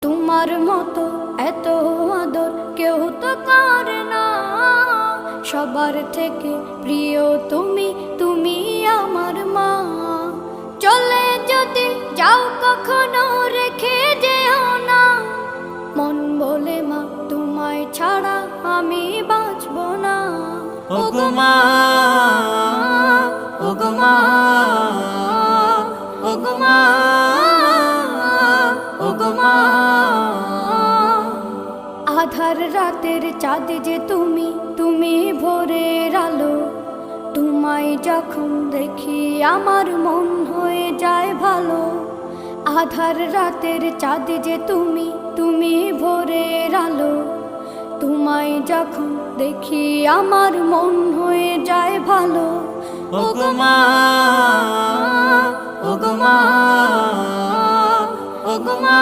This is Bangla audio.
তোমার মতো এত আদর কেউ তো করে না। সবার থেকে প্রিয় তুমি, তুমি আমার মা। চলে যদি যাও কখনো রেখে যেও না, মন বলে মা তোমায় ছাড়া আমি বাঁচব না। ওগো মা, ওগো মা, ওগো মা, ওগো মা। আধার রাতের চাঁদ যে তুমি, তুমি ভোরের আলো। তোমায় যখন দেখি আমার মন হয়ে যায় ভালো। আধার রাতের চাঁদ যে তুমি, তুমি ভোরের আলো। তোমায় যখন দেখি আমার মন হয়ে যায় ভালো। ওগো মা, ওগো মা, ওগো মা।